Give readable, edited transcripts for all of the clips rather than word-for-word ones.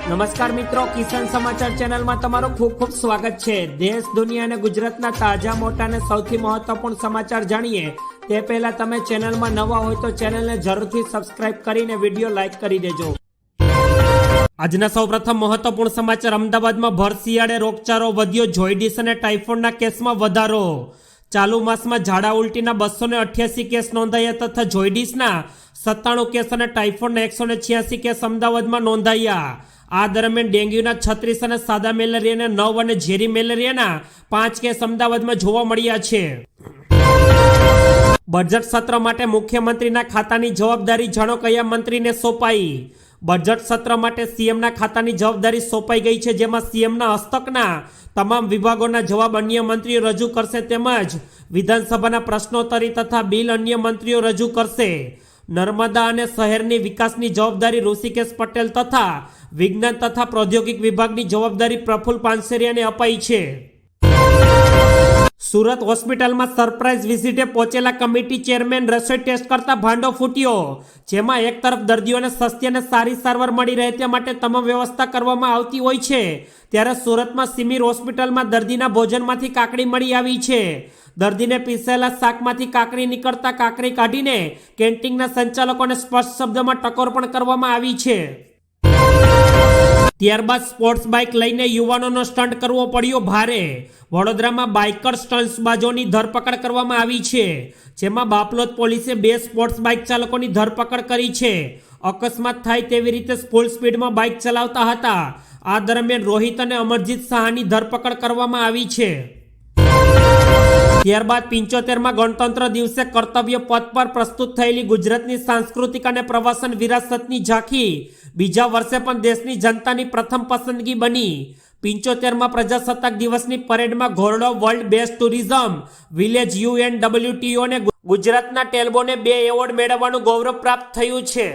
નમસ્કાર મિત્રો, કિસાન સમાચાર ચેનલમાં તમારું ખૂબ ખૂબ સ્વાગત છે। દેશ, દુનિયા અને ગુજરાતના તાજા, મોટા અને સૌથી મહત્વપૂર્ણ સમાચાર જાણીએ તે પહેલા તમે ચેનલમાં નવા હોય તો ચેનલને જરૂરથી સબસ્ક્રાઇબ કરીને વિડીયો લાઈક કરી દેજો। આજના સૌપ્રથમ મહત્વપૂર્ણ સમાચાર। અમદાવાદમાં ભર શિયાળે રોગચાળો વધ્યો, જોઇડિસ અને ટાઇફોઇડના કેસમાં વધારો। ચાલુ માસમાં ઝાડા ઉલટીના 288 કેસ નોંધાયા તથા જોઇડિસના 97 કેસ અને ટાઇફોઇડના 186 કેસ અમદાવાદમાં નોંધાયા। આ દરમિયાન ડેન્ગ્યુના 36 અને સાદા મેલેરિયાના 9 અને ઝેરી મેલેરિયાના 5 કેસ અમદાવાદમાં જોવા મળ્યા છે। બજેટ સત્ર માટે મુખ્યમંત્રીના ખાતાની જવાબદારી જાણો કયા મંત્રીને સોંપાઈ। બજેટ સત્ર માટે સીએમના ખાતાની જવાબદારી સોંપાઈ ગઈ છે, જેમાં સીએમના હસ્તકના તમામ વિભાગોના જવાબ અન્ય મંત્રીઓ રજૂ કરશે, તેમજ વિધાનસભાના પ્રશ્નોત્તરી તથા બિલ અન્ય મંત્રીઓ રજૂ કરશે। નર્મદા અને શહેરની વિકાસની જવાબદારી ઋષિકેશ પટેલ તથા વિજ્ઞાન તથા પ્રૌદ્યોગિક વિભાગની જવાબદારી પ્રફુલ્લ પાનસેરિયાને અપાઈ છે। સુરત હોસ્પિટલમાં સરપ્રાઇઝ વિઝિટે પહોંચેલા કમિટી ચેરમેન રસોઈ ટેસ્ટ કરતા ભાંડો ફૂટ્યો, જેમાં એક તરફ દર્દીઓને સસ્તી અને સારી સારવાર મળી રહે તે માટે તમામ વ્યવસ્થા કરવામાં આવતી હોય છે, ત્યારે સુરતમાં સિમીર હોસ્પિટલમાં દર્દીના ભોજનમાંથી કાકડી મળી આવી છે। દર્દીને પીસેલા શાકમાંથી કાકડી નીકળતા કાકડી કાઢીને કેન્ટીનના સંચાલકોને સ્પષ્ટ શબ્દમાં ટકોર પણ કરવામાં આવી છે। ત્યારબાદ સ્પોર્ટ્સ બાઇક લઈને યુવાનોનો સ્ટન્ટ કરવો પડ્યો ભારે। વડોદરામાં બાઇકર સ્ટન્ટ્સબાજોની ધરપકડ કરવામાં આવી છે, જેમાં બાપલોદ પોલીસે 2 સ્પોર્ટ્સ બાઇક ચાલકોની ધરપકડ કરી છે। અકસ્માત થાય તેવી રીતે ફૂલ સ્પીડમાં બાઇક ચલાવતા હતા। આ દરમિયાન રોહિત અને અમરજીત શાહની ધરપકડ કરવામાં આવી છે। ત્યારબાદ 75માં ગણતંત્ર દિવસે કર્તવ્ય પથ પર પ્રસ્તુત થયેલી ગુજરાતની સાંસ્કૃતિક અને પ્રવાસન વિરાસતની ઝાંખી બીજા વર્ષે પણ દેશની જનતાની પ્રથમ પસંદગી બની। 75માં પ્રજાસત્તાક દિવસની પરેડમાં Dhordo world best tourism village UNWTO ને ગુજરાતના ટેલ્બોને 2 એવોર્ડ મેળવવાનું ગૌરવ પ્રાપ્ત થયું છે।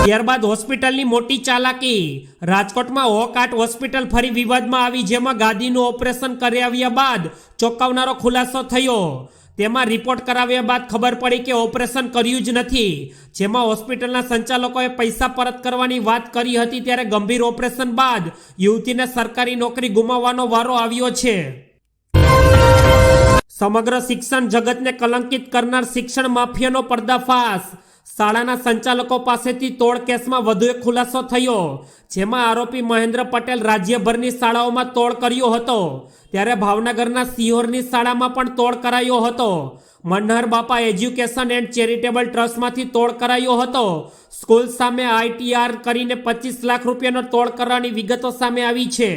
ત્યારબાદ હોસ્પિટલની મોટી ચાલાકી। રાજકોટમાં હોકાટ હોસ્પિટલ ફરી વિવાદમાં આવી, જેમાં ગાદીનું ઓપરેશન કરાવ્યા બાદ ચોંકાવનારો ખુલાસો થયો। તેમાં રિપોર્ટ કરાવ્યા બાદ ખબર પડી કે ઓપરેશન કર્યું જ નથી, જેમાં હોસ્પિટલના સંચાલકોએ પૈસા પરત કરવાની વાત કરી હતી, ત્યારે ગંભીર ઓપરેશન બાદ યુવતીને સરકારી નોકરી ગુમાવવાનો વારો આવ્યો છે। સમગ્ર શિક્ષણ જગતને કલંકિત કરનાર શિક્ષણ માફિયાનો પર્દાફાશ। શાળાના સંચાલકો પાસેથી તોડ કેસમાં વધુ એક ખુલાસો થયો, જેમાં આરોપી મહેન્દ્ર પટેલ રાજ્યભરની શાળાઓમાં તોડ કર્યો હતો, ત્યારે ભાવનગરના સિહોરની શાળામાં પણ તોડ કરાયો હતો। મનહર બાપા એજ્યુકેશન એન્ડ ચેરિટેબલ ટ્રસ્ટમાંથી તોડ કરાયો હતો। સ્કૂલ સામે ITR કરીને 25 લાખ રૂપિયાનો તોડ કરવાની વિગતો સામે આવી છે।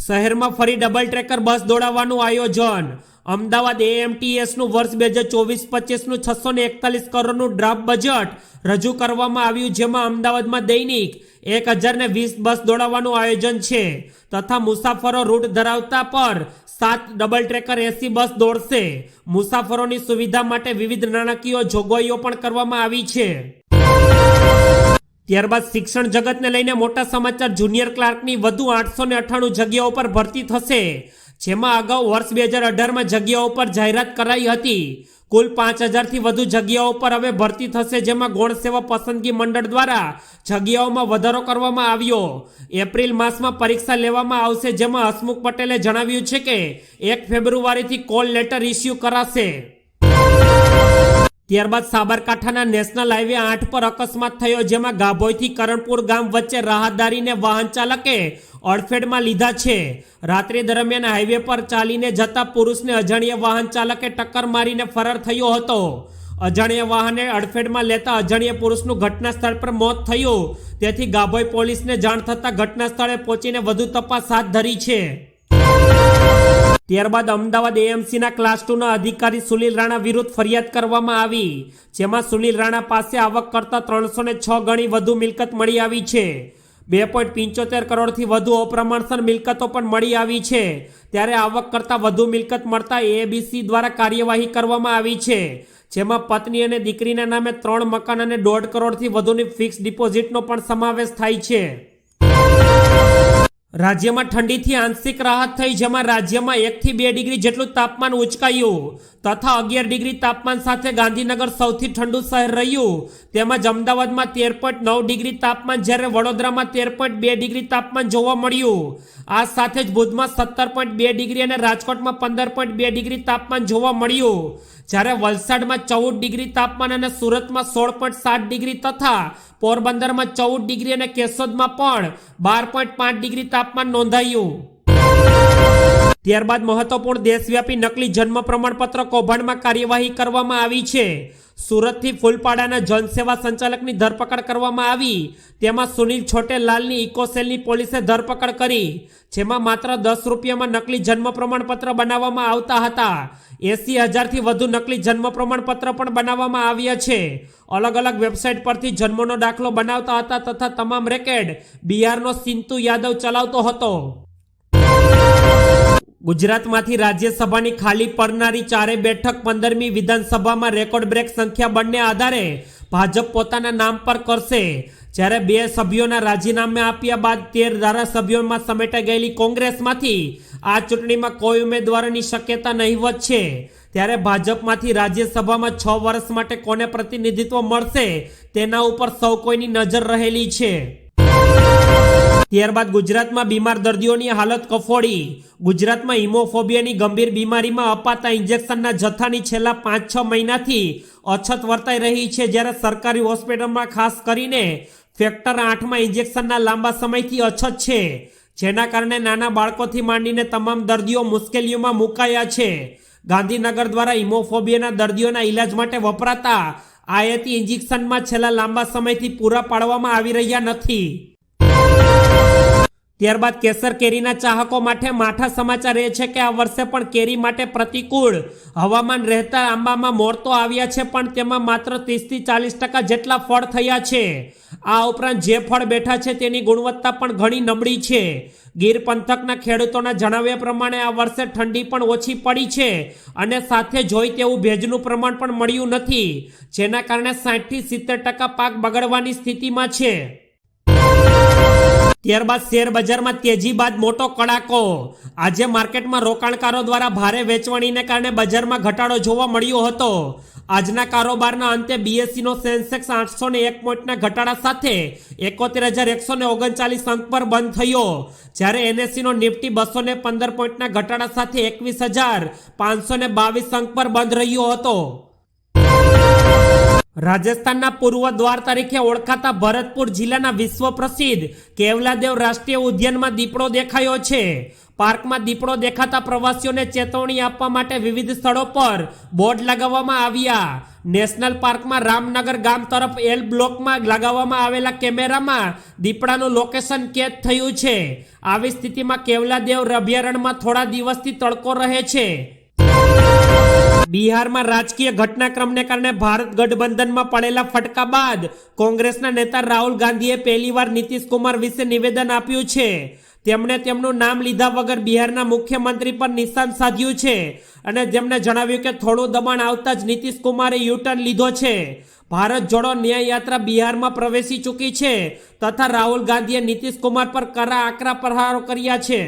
શહેરમાં ફરી ડબલ ટ્રેકર બસ દોડાવવાનું આયોજન। અમદાવાદ AMTSનું વર્ષ 2024-25નું 641 કરોડનું ડ્રાફ્ટ બજેટ રજૂ કરવામાં આવ્યું, જેમાં અમદાવાદમાં દૈનિક 1020 બસ દોડાવવાનું આયોજન છે, તથા મુસાફરો રૂટ ધરાવતા પર 7 ડબલ ટ્રેકર AC બસ દોડશે। મુસાફરોની સુવિધા માટે વિવિધ નાણાકીય જોગવાઈઓ પણ કરવામાં આવી છે। ત્યારબાદ શિક્ષણ જગતને લઈને મોટા સમાચાર। જુનિયર ક્લાર્કની વધુ 898 જગ્યાઓ પર ભરતી થશે, જેમાં અગાઉ વર્ષ 2018માં જગ્યાઓ પર જાહેરાત કરાઈ હતી। કુલ 5000થી વધુ જગ્યાઓ પર હવે ભરતી થશે, જેમાં ગૌણ સેવા પસંદગી મંડળ દ્વારા જગ્યાઓમાં વધારો કરવામાં આવ્યો। એપ્રિલ માસમાં પરીક્ષા લેવામાં આવશે, જેમાં હસમુખ પટેલે જણાવ્યું છે કે 1 ફેબ્રુઆરીથી કોલ લેટર ઇસ્યુ કરાશે। ત્યારબાદ સાબરકાંઠાના નેશનલ હાઈવે 8 પર અકસ્માત થયો, જેમાં ગાભોઈથી કરણપુર ગામ વચ્ચે રાહદારીને વાહન ચાલકે અડફેટમાં લીધા છે। રાત્રિ દરમિયાન હાઈવે પર ચાલીને જતા પુરુષને અજાણ્યા વાહન ચાલકે ટક્કર મારીને ફરાર થયો હતો। અજાણ્યા વાહને અડફેટમાં લેતા અજાણ્યા પુરુષનું ઘટના સ્થળ પર મોત થયું, તેથી ગાભોઈ પોલીસને જાણ થતાં ઘટના સ્થળે પહોંચીને વધુ તપાસ હાથ ધરી છે। ત્યારબાદ અમદાવાદ AMCના ક્લાસ 2ના અધિકારી સુનિલ રાણા વિરુદ્ધ ફરિયાદ કરવામાં આવી, જેમાં સુનિલ રાણા પાસે આવક કરતા 306 ગણી વધુ મિલકત મળી આવી છે। 2.75 કરોડથી વધુ અપ્રમાણસર મિલકતો પણ મળી આવી છે, ત્યારે આવક કરતા વધુ મિલકત મળતા ABC દ્વારા કાર્યવાહી કરવામાં આવી છે, જેમાં પત્ની અને દીકરીના નામે 3 મકાન અને 1.5 કરોડથી વધુની ફિક્સ ડિપોઝિટનો પણ સમાવેશ થાય છે। રાજ્યમાં ઠંડીથી આંશિક રાહત થઈ, જેમાં રાજ્યમાં 1 થી 2 ડિગ્રી જેટલું તાપમાન ઉંચકાયું તથા 11 ડિગ્રી તાપમાન સાથે ગાંધીનગર સૌથી ઠંડુ શહેર રહ્યું. તેમજ અમદાવાદમાં 13.9 ડિગ્રી તાપમાન, જ્યારે વડોદરામાં 13.2 ડિગ્રી તાપમાન જોવા મળ્યું. આ સાથે જ ભુજમાં 17.2 ડિગ્રી અને રાજકોટમાં 15.2 ડિગ્રી તાપમાન જોવા મળ્યું. જ્યારે વલસાડમાં 14 ડિગ્રી તાપમાન અને સુરતમાં 16.7 ડિગ્રી તથા પોરબંદરમાં 14 ડિગ્રી અને કેશોદમાં પણ 12.5 ડિગ્રી તાપમાન નોંધાયું. ત્યારબાદ મહત્વપૂર્ણ દેશવ્યાપી નકલી જન્મ પ્રમાણપત્ર કૌભાંડમાં કાર્યવાહી કરવામાં આવી છે. સુરતથી ફૂલપાડાના જનસેવા સંચાલકની ધરપકડ કરવામાં આવી. તેમાં સુનિલ છોટેલાલની ઇકોસેલની પોલીસે ધરપકડ કરી, જેમાં માત્ર 10 રૂપિયામાં નકલી જન્મ પ્રમાણપત્ર બનાવવામાં આવતા હતા. 80,000થી વધુ નકલી જન્મ પ્રમાણપત્ર પણ બનાવવામાં આવ્યા છે. અલગ અલગ વેબસાઇટ પરથી જન્મનો દાખલો બનાવતા હતા તથા તમામ રેકેટ બિહારનો સિંતુ યાદવ ચલાવતો હતો. ગુજરાતમાંથી રાજ્યસભાની ખાલી પડનારી 4 બેઠક 15મી વિધાનસભામાં રેકોર્ડ બ્રેક સંખ્યા બળને આધારે ભાજપ પોતાના નામ પર કરશે. જ્યારે 2 સભ્યોના રાજીનામા આપ્યા બાદ 13 ધારાસભ્યોમાં સમેટાઈ ગયેલી કોંગ્રેસમાંથી આ ચૂંટણીમાં કોઈ ઉમેદવારોની શક્યતા નહીવત છે. ત્યારે ભાજપમાંથી રાજ્યસભામાં 6 વર્ષ માટે કોને પ્રતિનિધિત્વ મળશે તેના ઉપર સૌ કોઈની નજર રહેલી છે. ત્યારબાદ ગુજરાતમાં બીમાર દર્દીઓની હાલત કફોડી. ગુજરાતમાં હિમોફોબિયાની ગંભીર બીમારીમાં અપાતા ઇન્જેક્શનના જથ્થાની છેલ્લા 5-6 મહિનાથી અછત વર્તાઈ રહી છે. જ્યારે સરકારી હોસ્પિટલમાં ખાસ કરીને ફેક્ટર 8માં ઇન્જેક્શનના લાંબા સમયથી અછત છે, જેના કારણે નાના બાળકોથી માંડીને તમામ દર્દીઓ મુશ્કેલીઓમાં મુકાયા છે. ગાંધીનગર દ્વારા હિમોફોબિયાના દર્દીઓના ઇલાજ માટે વપરાતા આયાતી ઇન્જેક્શનમાં છેલ્લા લાંબા સમયથી પૂરા પાડવામાં આવી રહ્યા નથી. ત્યારબાદ કેસર કેરીના ચાહકો માટે માઠા સમાચાર એ છે કે આ વર્ષે પણ કેરી માટે પ્રતિકૂળ હવામાન રહેતા આંબામાં મોર તો આવ્યા છે, પણ તેમાં માત્ર 30થી 40% જેટલા ફળ થયા છે. આ ઉપરાંત જે ફળ બેઠા છે તેની ગુણવત્તા પણ ઘણી નબળી છે. ગીર પંથકના ખેડૂતોના જણાવ્યા પ્રમાણે આ વર્ષે ઠંડી પણ ઓછી પડી છે અને સાથે જોઈ તેવું ભેજનું પ્રમાણ પણ મળ્યું નથી, જેના કારણે 60થી 70% પાક બગડવાની સ્થિતિમાં છે. ત્યારબાદ શેર બજારમાં તેજી બાદ મોટો કડાકો. આજે માર્કેટમાં રોકાણકારો દ્વારા ભારે વેચવાણીને કારણે બજારમાં ઘટાડો જોવા મળ્યો હતો. આજના કારોબારના અંતે બીએસસીનો સેન્સેક્સ 801 પોઈન્ટના ઘટાડા સાથે 71,139 અંક પર બંધ થયો. જ્યારે એનએસસીનો નિફ્ટી 215 પોઈન્ટના ઘટાડા સાથે 21,522 અંક પર બંધ રહ્યો હતો. રાજસ્થાનના પૂર્વ દ્વાર તરીકે ઓળખાતા ભરતપુર જિલ્લાના વિશ્વ પ્રસિદ્ધ કેવલાદેવ રાષ્ટ્રીય ઉદ્યાનમાં દીપડો દેખાયો છે. પાર્કમાં દીપડો દેખાતા પ્રવાસીઓને ચેતવણી આપવા માટે વિવિધ સ્થળો પર બોર્ડ લગાવવામાં આવ્યા. નેશનલ પાર્કમાં રામનગર ગામ તરફ એલ બ્લોકમાં લગાવવામાં આવેલા કેમેરામાં દીપડાનું લોકેશન કેદ થયું છે. આવી સ્થિતિમાં કેવલાદેવ અભયારણ્યમાં થોડા દિવસથી તડકો રહે છે. બિહારમાં રાજકીય ઘટનાક્રમને કારણે ભારત ગઠબંધનમાં પડેલા ફટકા બાદ કોંગ્રેસના નેતા રાહુલ ગાંધીએ પહેલીવાર નીતિશ કુમાર વિશે નિવેદન આપ્યું છે. તેમણે તેમનું નામ લીધા વગર બિહારના મુખ્યમંત્રી પર નિશાન સાધ્યું છે અને તેમણે જણાવ્યું કે થોડું દબાણ આવતા જ નીતિશ કુમારે યુટર્ન લીધો છે. ભારત જોડો ન્યાય યાત્રા બિહારમાં પ્રવેશી ચૂકી છે તથા રાહુલ ગાંધીએ નીતિશ કુમાર પર આકરા પ્રહારો કર્યા છે.